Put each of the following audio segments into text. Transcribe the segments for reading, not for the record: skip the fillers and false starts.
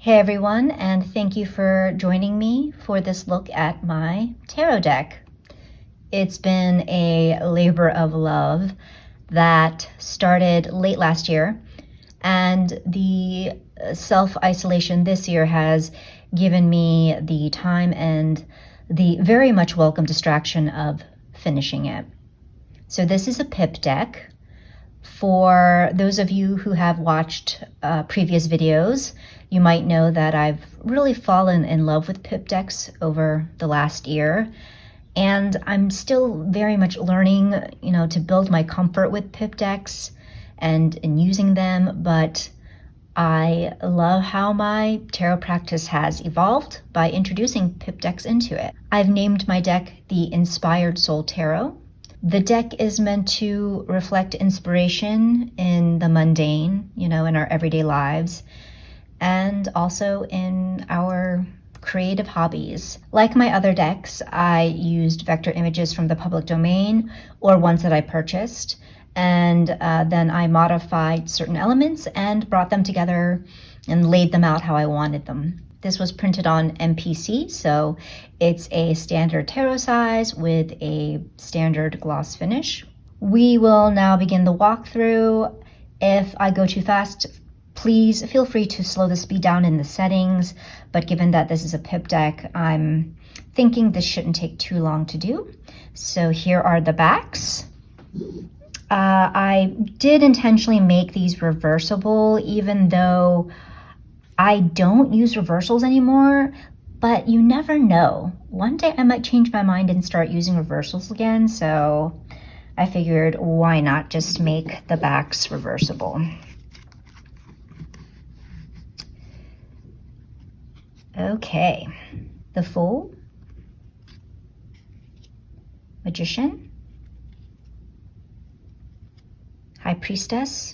Hey everyone, and thank you for joining me for this look at my tarot deck. It's been a labor of love that started late last year, and the self-isolation this year has given me the time and the very much welcome distraction of finishing it. So this is a pip deck. For those of you who have watched previous videos, you might know that I've really fallen in love with pip decks over the last year. And I'm still very much learning, to build my comfort with pip decks and in using them. But I love how my tarot practice has evolved by introducing pip decks into it. I've named my deck the Inspired Soul Tarot. The deck is meant to reflect inspiration in the mundane, in our everyday lives, and also in our creative hobbies. Like my other decks, I used vector images from the public domain or ones that I purchased, and then I modified certain elements and brought them together and laid them out how I wanted them. This was printed on MPC, so it's a standard tarot size with a standard gloss finish. We will now begin the walkthrough. If I go too fast, please feel free to slow the speed down in the settings, but given that this is a pip deck, I'm thinking this shouldn't take too long to do. So here are the backs. I did intentionally make these reversible, even though I don't use reversals anymore, but you never know. One day I might change my mind and start using reversals again, so I figured why not just make the backs reversible. Okay, the Fool, Magician, High Priestess,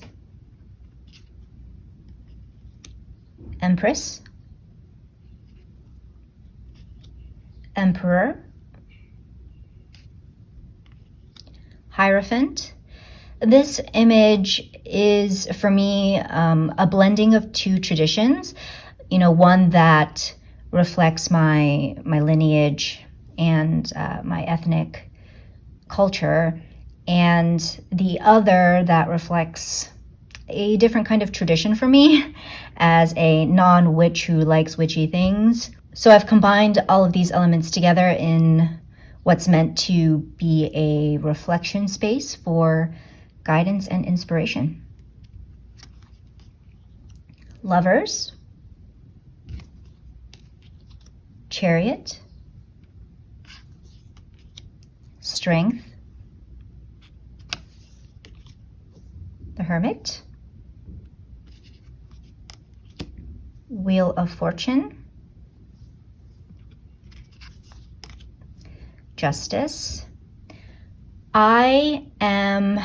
Empress, Emperor, Hierophant. This image is, for me, a blending of two traditions. One that reflects my lineage and my ethnic culture, and the other that reflects a different kind of tradition for me as a non-witch who likes witchy things. So I've combined all of these elements together in what's meant to be a reflection space for guidance and inspiration. Lovers, Chariot, Strength, the Hermit, Wheel of Fortune, Justice. I am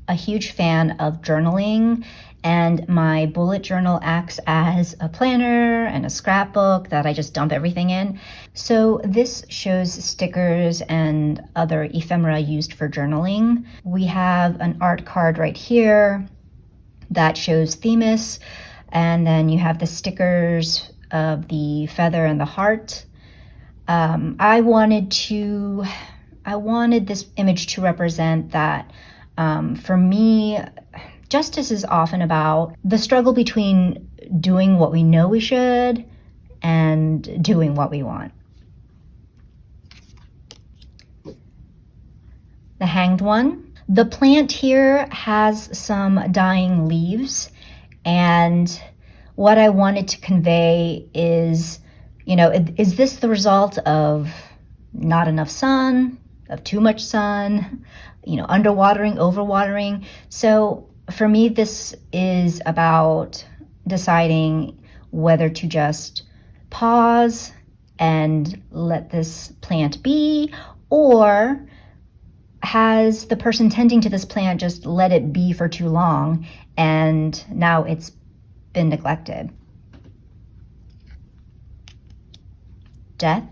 a huge fan of journaling, and my bullet journal acts as a planner and a scrapbook that I just dump everything in. So this shows stickers and other ephemera used for journaling. We have an art card right here that shows Themis, and then you have the stickers of the feather and the heart. I wanted this image to represent that for me, justice is often about the struggle between doing what we know we should and doing what we want. The Hanged One. The plant here has some dying leaves, and what I wanted to convey is, is this the result of not enough sun, of too much sun, underwatering, overwatering? So for me, this is about deciding whether to just pause and let this plant be, or has the person tending to this plant just let it be for too long and now it's been neglected. Death,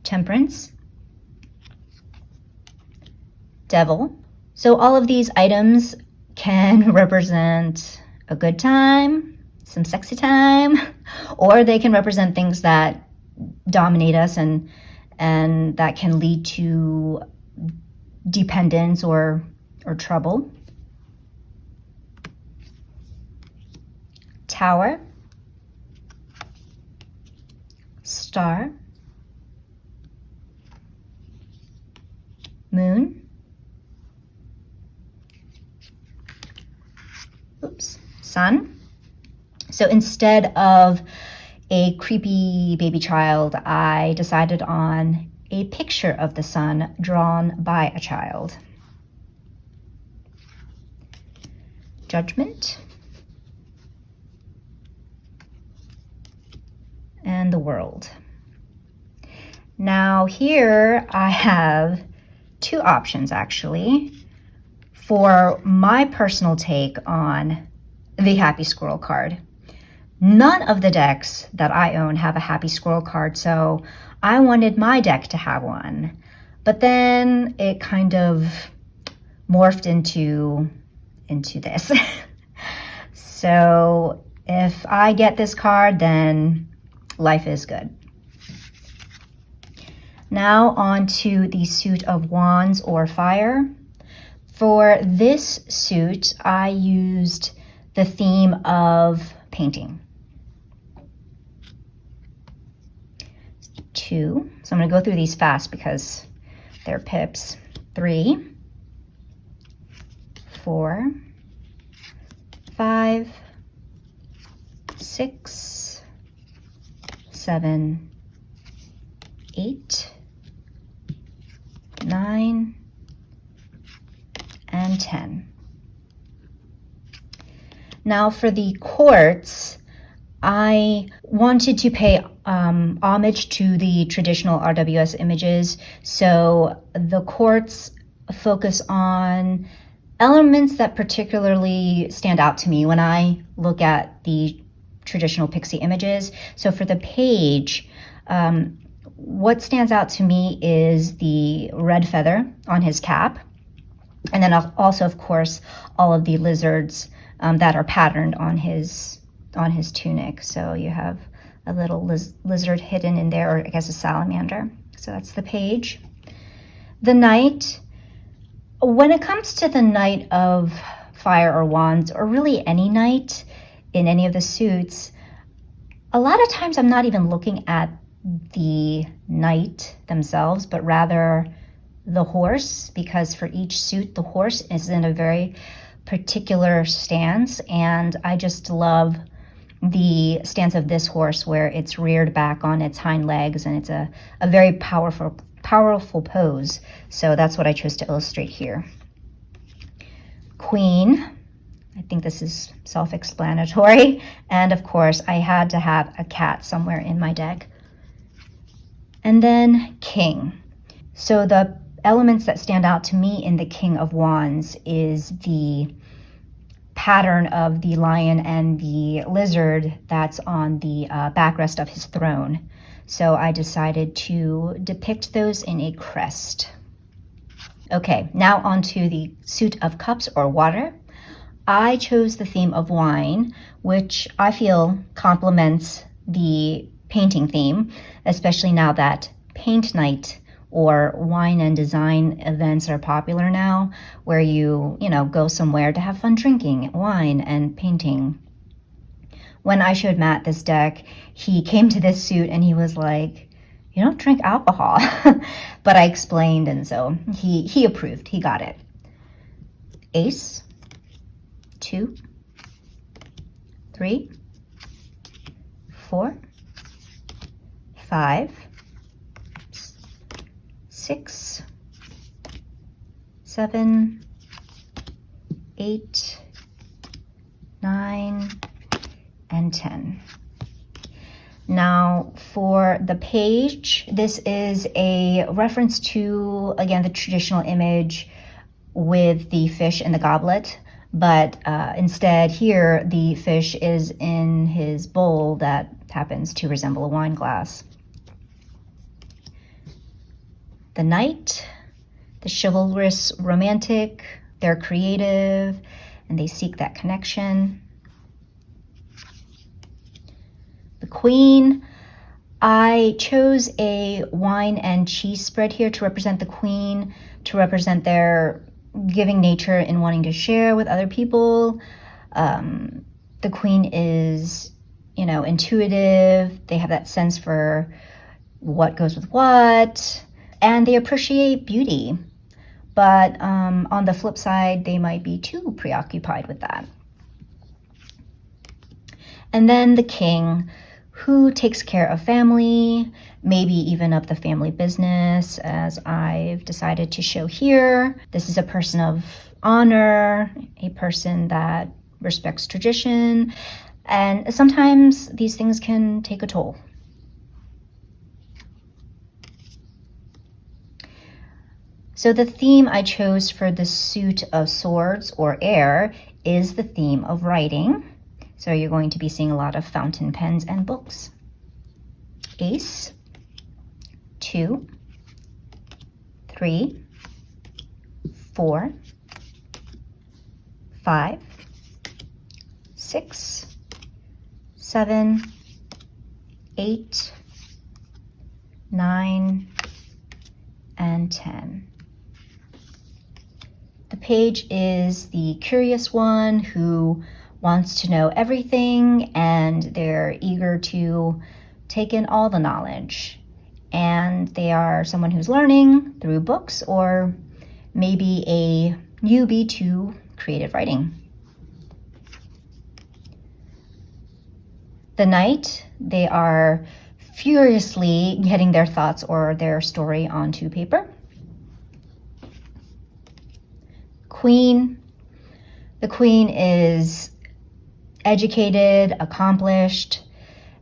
Temperance, Devil. So all of these items can represent a good time some sexy time, or they can represent things that dominate us and that can lead to dependence or trouble. Tower, Star, Moon, Sun. So instead of a creepy baby child, I decided on a picture of the sun drawn by a child. Judgment. And the world. Now here I have two options actually for my personal take on the Happy Squirrel card. None of the decks that I own have a Happy Squirrel card, so I wanted my deck to have one. But then it kind of morphed into this. So if I get this card, then life is good. Now on to the suit of Wands or Fire. For this suit, I used the theme of painting. 2. So I'm going to go through these fast because they're pips. 3, 4, 5, 6, 7, 8, 9, and 10. Now for the quartz, I wanted to pay homage to the traditional RWS images, so the quartz focus on elements that particularly stand out to me when I look at the traditional pixie images. So for the page, what stands out to me is the red feather on his cap, and then also, of course, all of the lizards that are patterned on his tunic. So you have a little lizard hidden in there, or I guess a salamander. So that's the page. The knight. When it comes to the Knight of Fire or Wands, or really any knight in any of the suits, a lot of times I'm not even looking at the knight themselves, but rather the horse, because for each suit, the horse is in a very particular stance, and I just love the stance of this horse where it's reared back on its hind legs, and it's a very powerful pose. So that's what I chose to illustrate here. Queen, I think this is self-explanatory. And of course, I had to have a cat somewhere in my deck. And then King. So the elements that stand out to me in the King of Wands is the pattern of the lion and the lizard that's on the backrest of his throne. So I decided to depict those in a crest. Okay, now on to the suit of cups or water. I chose the theme of wine, which I feel complements the painting theme, especially now that paint night or wine and design events are popular now, where you go somewhere to have fun drinking wine and painting. When I showed Matt this deck, he came to this suit and he was like, "You don't drink alcohol." But I explained, and so he approved. He got it. Ace, 2, 3, 4, 5, 6, 7, 8, 9, and 10. Now for the page, this is a reference to, again, the traditional image with the fish in the goblet, but instead here the fish is in his bowl that happens to resemble a wine glass. The knight, the chivalrous romantic, they're creative and they seek that connection. The Queen, I chose a wine and cheese spread here to represent the Queen, to represent their giving nature and wanting to share with other people. The Queen is, intuitive. They have that sense for what goes with what, and they appreciate beauty. But on the flip side, they might be too preoccupied with that. And then the King, who takes care of family, maybe even of the family business, as I've decided to show here. This is a person of honor, a person that respects tradition, and sometimes these things can take a toll. So the theme I chose for the suit of swords or air is the theme of writing. So you're going to be seeing a lot of fountain pens and books. Ace, 2, 3, 4, 5, 6, 7, 8, 9, and 10. The page is the curious one who wants to know everything, and they're eager to take in all the knowledge. And they are someone who's learning through books, or maybe a newbie to creative writing. The Knight, they are furiously getting their thoughts or their story onto paper. Queen, the Queen is educated, accomplished,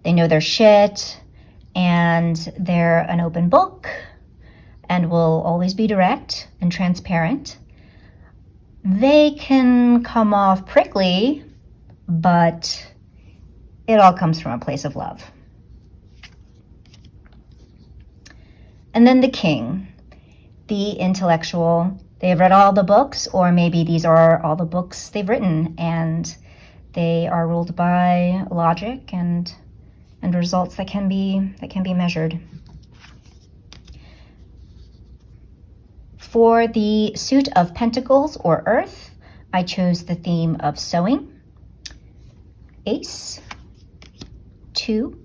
they know their shit, and they're an open book and will always be direct and transparent. They can come off prickly, but it all comes from a place of love. And then the King, the intellectual. They've read all the books, or maybe these are all the books they've written, and they are ruled by logic and results that can be measured. For the suit of pentacles or earth, I chose the theme of sewing. Ace, 2,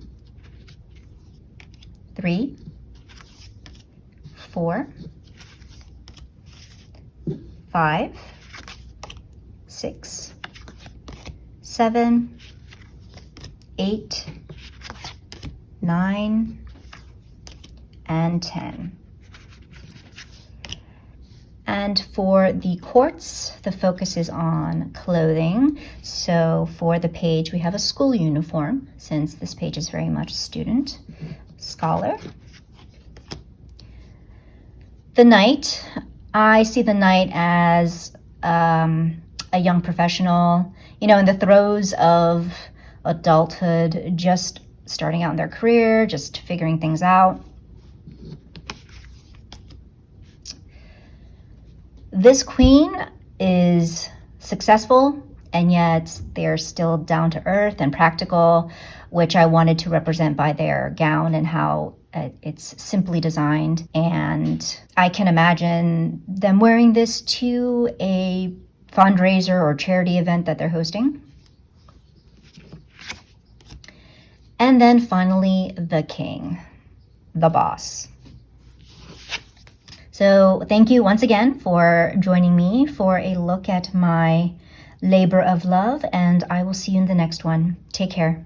3, 4, 5, 6, 7, 8, 9, and 10. And for the quartz, the focus is on clothing. So for the page, we have a school uniform, since this page is very much student, scholar. The Knight, I see the Knight as a young professional, in the throes of adulthood, just starting out in their career, just figuring things out. This Queen is successful, and yet they're still down to earth and practical, which I wanted to represent by their gown and how it's simply designed. And I can imagine them wearing this to a fundraiser or charity event that they're hosting. And then finally, the King, the boss. So thank you once again for joining me for a look at my labor of love, and I will see you in the next one. Take care.